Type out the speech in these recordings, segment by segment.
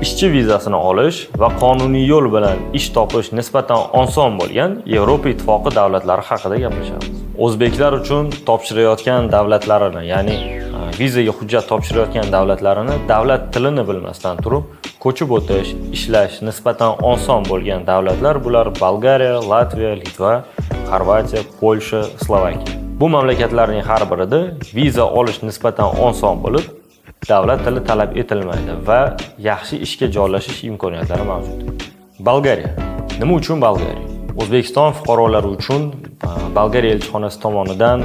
ishchi vizasini olish va qonuniy yo'l bilan ish topish nisbatan oson bo'lgan Yevropa Ittifoqi davlatlari haqida gaplashamiz. O'zbeklar uchun topshirayotgan davlatlarini, ya'ni vizaga hujjat topshirayotgan davlatlarini davlat tilini bilmasdan turib ko'chib o'tish, ishlash nisbatan oson bo'lgan davlatlar bular Bolgariya, Latviya, Litva, Xorvatiya, Polsha, Slovakiya. Bu mamlakatlarning har birida viza olish nisbatan oson bo'lib, davlat tili talab etilmaydi va yaxshi ishga joylashish imkoniyatlari mavjud. Bolgariya. Nima uchun Bolgariya? O'zbekiston fuqarolari uchun Bolgariya elchixonasi tomonidan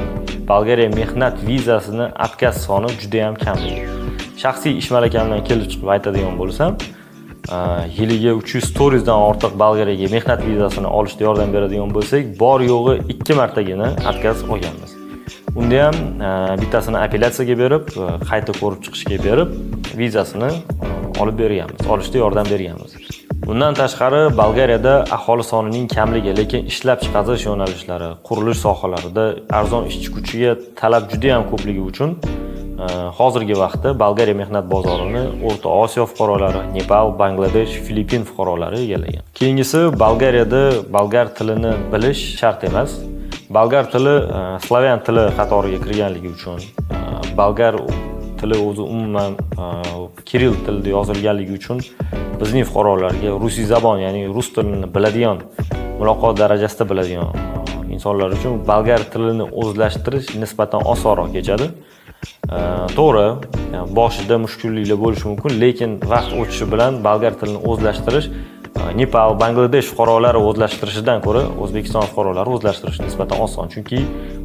Bolgariya mehnat vizasini отказ soni juda ham kamligi. Shaxsiy ish malakamdan kelib chiqib aytadigan bo'lsam, yiliga 300 dan ortiq Bolgariyaga mehnat vizasini olishda yordam beradigan bo'lsak, bor yo'g'i 2 martagina отказ olganmiz. Unda ham bittasini apellyatsiyaga berib, qayta ko'rib chiqishga berib, vizasini olib berganmiz, olishda yordam berganmiz. Bundan tashqari, Bolgariyada aholi sonining kamligi, lekin ishlab chiqarish yo'nalishlari, qurilish sohalarida arzon ishchi kuchiga talab juda ham ko'pligi uchun hozirgi vaqtda Bolgariya mehnat bozorini O'rta Osiyo fuqarolari, Nepal, Bangladesh, Filippin fuqarolari egallagan. Keyingisi, Bolgariyada bolgar tilini bilish shart emas. Bolgar tili Slavian tili qatoriga kirganligi uchun, bolgar tili o'zi umuman Kirill tilida yozilganligi uchun bizning fuqarolarga rusiy zabon, ya'ni rus tilini biladigan, muloqot darajasida biladigan insonlar uchun bolgar tilini o'zlashtirish nisbatan osonroq kechadi. To'g'ri, boshida mushkulliklar bo'lishi mumkin, lekin vaqt o'tishi bilan bolgar tilini o'zlashtirish Nepal, Bangladesh fuqarolari o'zlashtirishidan ko'ra O'zbekiston fuqarolari o'zlashtirish nisbatan oson, chunki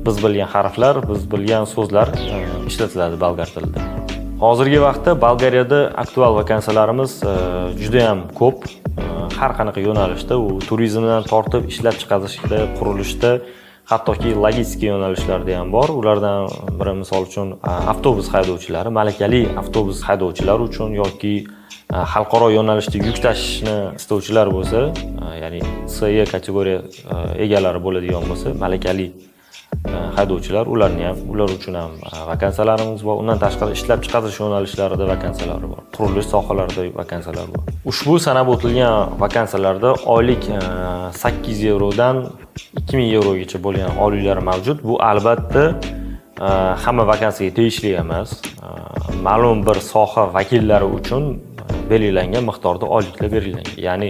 biz bilgan harflar, biz bilgan so'zlar ishlatiladi bolgar tilida. Hozirgi vaqtda Bolgariyada aktual vakansiyalarimiz juda ham ko'p. Har qanaqa yo'nalishda, u turizmdan tortib ishlab chiqarishda, qurilishda, hattoki logistika yo'nalishlarida ham bor. Ulardan biri misol uchun avtobus haydovchilari, malakali avtobus haydovchilari uchun yoki xalqaro yo'nalishda yuk tashishni istovchilar bo'lsa, ya'ni C kategoriya egalari bo'ladigan bo'lsa, malakali haydovchilar, ular uchun ham vakansiyalarimiz bor. Undan tashqari ishlab chiqarish yo'nalishlarida vakansiyalar bor. Qurilish sohalarida vakansiyalar bor. Ushbu sanab o'tilgan vakansiyalarda oylik 8 yevrodan 2000 yevrogacha bo'lgan oyliklar mavjud. Bu albatta hamma vakansiyaga tegishli emas. Ma'lum bir soha vakillari uchun belgilangan miqdorda oyliklar berilgan. Ya'ni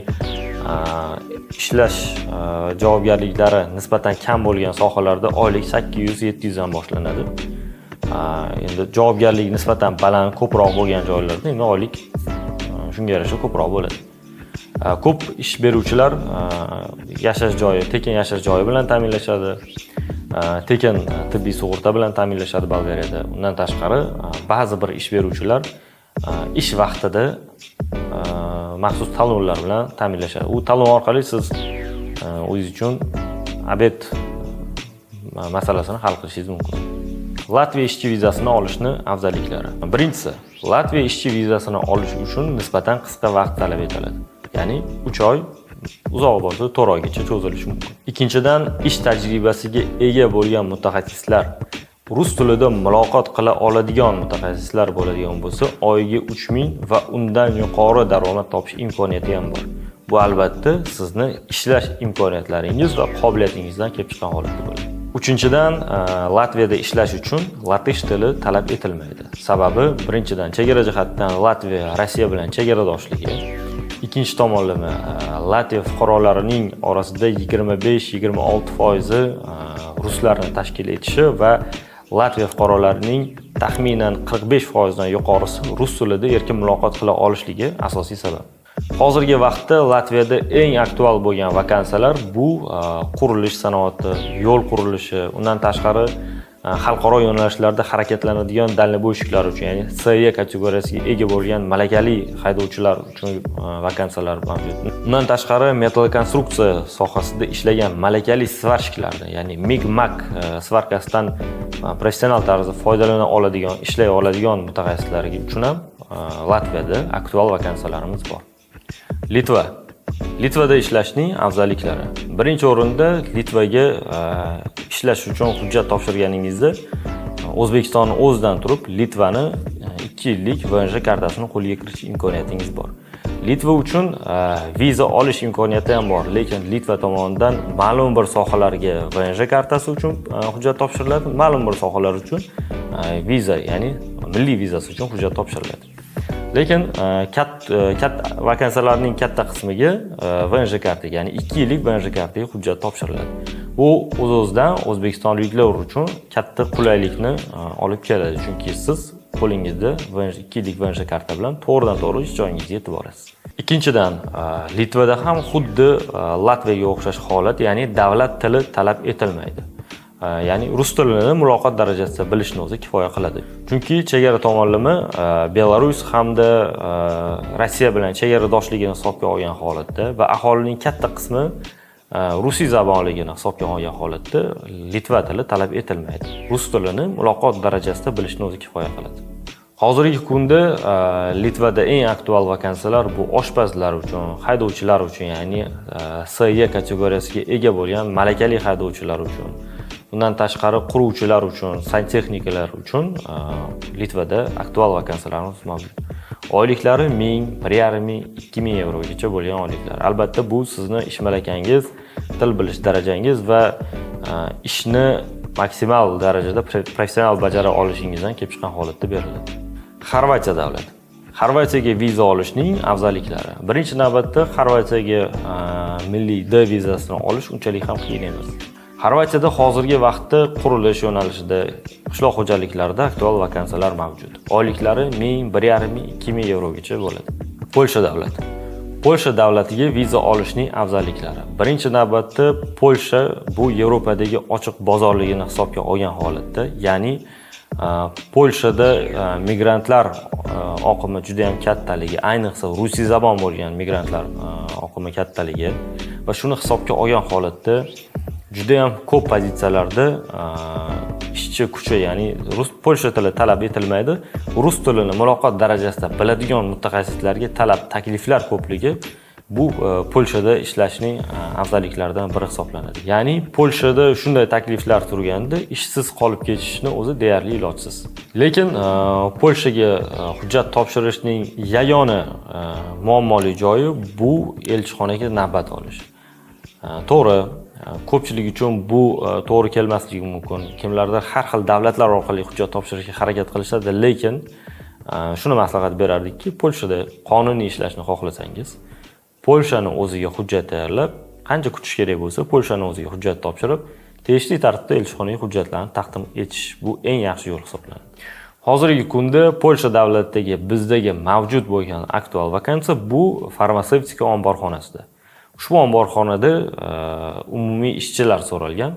ishlash javobgarliklari nisbatan kam bo'lgan sohalarda oylik 800-700 dan boshlanadi. Endi javobgarlik nisbatan baland, ko'proq bo'lgan joylarda endi oylik shunga yarasha ko'proq bo'ladi. Ko'p ish beruvchilar yashash joyi, tekin yashash joyi bilan ta'minlashadi. Tekin tibbiy sug'urta bilan ta'minlashadi Bolgariyada. Undan tashqari, ba'zi bir ish beruvchilar ish vaqtida maxsus talonlar bilan ta'minlashadi. U talon orqali siz o'zingiz uchun obed masalasini hal qilishingiz mumkin. Latviya ishchi vizasini olishni afzalliklari. Birinchisi, Latviya ishchi vizasini olish uchun nisbatan qisqa vaqt talab etiladi. Ya'ni 3 oy, uzoq bo'lsa 4 oygacha cho'zilishi mumkin. Ikkinchidan, ish tajribasiga ega bo'lgan mutaxassislar, rus tilida muloqot qila oladigan mutaxassislar bo'ladigan bo'lsa, oyiga 3000 va undan yuqori daromad topish imkoniyati ham bor. Bu albatta sizni ishlash imkoniyatlaringiz va qobiliyatingizdan kelib chiqqan holatda bo'ladi. Uchinchidan, Latviyada ishlash uchun latish tili talab etilmaydi. Sababi, birinchidan, chegara jihatdan Latviya Rossiya bilan chegaradoshligi. Ikkinchi tomonlama, Latviya fuqarolarining orasida 25-26% ruslarni tashkil etishi va Latviya fuqarolarining taxminan 45% dan yuqorisi rus tilida erkin muloqot qila olishligi asosiy sabab. Hozirgi vaqtda Latviyada eng aktual bo'lgan vakansiyalar bu qurilish sanoati, yo'l qurilishi, undan tashqari xalqaro yo'nalishlarda harakatlanadigan dalnibo'yishchilar uchun, ya'ni C kategoriyasiga ega bo'lgan malakali haydovchilar uchun vakansiyalar mavjud. Undan tashqari metalokonstruksiya sohasida ishlagan malakali svarshiklardan, ya'ni MIG-MAG svarkasidan professional tarzda foydalana oladigan, ishlay oladigan mutaxassislar uchun ham Latviyada aktual vakansiyalarimiz bor. Litva. Litvada ishlashning afzalliklari. Birinchi o'rinda Litvaga ishlash uchun hujjat topshirganingizda O'zbekistonning o'zidan turib Litvani 2 yillik VNJ kartasini qo'lga kiritish imkoniyatingiz bor. Litva uchun viza olish imkoniyati ham bor, lekin Litva tomonidan ma'lum bir sohalarga VNJ kartasi uchun hujjat topshiriladi, ma'lum bir sohalar uchun viza, ya'ni milliy vizasi uchun hujjat topshiriladi. Lekin katta vakansiyalarning katta qismiga VNJ kartaga, ya'ni 2 yillik VNJ kartaga hujjat topshiriladi. Bu o'z-o'zidan o'zbekistonliklar uchun katta qulaylikni olib keladi, chunki siz qo'lingizda 2 yillik VNJ karta bilan to'g'ridan-to'g'ri ish joyingizga yetib borasiz. Ikkinchidan, Litvada ham xuddi Latviyaga o'xshash holat, ya'ni davlat tili talab etilmaydi. Ya'ni rus tilini muloqot darajasida bilishni o'zi kifoya qiladi. Chunki chegara tomonlama Belarus hamda Rossiya bilan chegaradoshligini hisobga olgan holatda va aholining katta qismi rusiy zabonligini hisobga olgan holatda Litva tili talab etilmaydi. Rus tilini muloqot darajasida bilishni o'zi kifoya qiladi. Hozirgi kunda Litvada eng aktual vakansiyalar bu oshpazlar uchun, haydovchilar uchun, ya'ni SE kategoriyasiga ega bo'lgan malakali haydovchilar uchun, bundan tashqari quruvchilar uchun, santexnikalar uchun Litvada aktual vakansiyalarimiz mavjud. Oyliklari 1000, 1500, 2000 yevrogacha bo'lgan oyliklar. Albatta bu sizni ish malakangiz, til bilish darajangiz va ishni maksimal darajada professional bajara olishingizdan kelib chiqqan holatda beriladi. Xorvatiya davlati. Xorvatiyaga viza olishning afzalliklari. Birinchi navbatda Xorvatiyaga milliy D vizasini olish unchalik ham qiyin emas. Xorvatiyada hozirgi vaqtda qurilish yo'nalishida qishloq xo'jaliklarida aktual vakansiyalar mavjud. Oyliklari 1000, 1500, 2000 yevrogacha bo'ladi. Polsha davlati. Polsha davlatiga viza olishning afzalliklari. Birinchi navbatda Polsha bu Yevropadagi ochiq bozorligini hisobga olgan holatda, ya'ni Polshada migrantlar oqimi juda ham kattaligi, ayniqsa rusiy zabon bo'lgan migrantlar oqimi kattaligi va shuni hisobga olgan holatda juda ham ko'p pozitsiyalarda ishchi kuchi, ya'ni Polsha tili talab etilmaydi. Rus tilini muloqot darajasida biladigan mutaxassislarga takliflar ko'pligi bu Polshada ishlashning afzalliklaridan biri hisoblanadi. Ya'ni Polshada shunday takliflar turganda ishsiz qolib ketishni o'zi deyarli ilojsiz. Lekin Polshaga hujjat topshirishning yagona muammoli joyi bu elchixonaga navbat olish. To'g'ri, ko'pchilik uchun bu to'g'ri kelmasligi mumkin. Kimlardir har xil davlatlar orqali hujjat topshirishga harakat qilishadi, lekin shuni maslahat berardikki, Polshada qonuniy ishlashni xohlasangiz, Polshani o'ziga hujjat tayyorlab, qancha kutish kerak bo'lsa, Polshani o'ziga hujjat topshirib, tegishli tartibda elchixonaga hujjatlarni taqdim etish bu eng yaxshi yo'l hisoblanadi. Hozirgi kunda Polsha davlatidagi bizdagi mavjud bo'lgan aktual vakansiya bu farmatsevtika omborxonasida. Ushbu omborxonada umumiy ishchilar so'ralgan,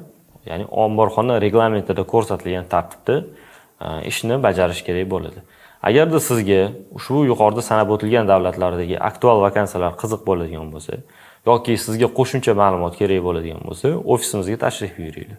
ya'ni omborxona reglamentida ko'rsatilgan tartibda ishni bajarish kerak bo'ladi. Agarda sizga ushbu yuqorida sanab o'tilgan davlatlardagi aktual vakansiyalar qiziq bo'ladigan bo'lsa yoki sizga qo'shimcha ma'lumot kerak bo'ladigan bo'lsa, ofisimizga tashrif buyuringlar.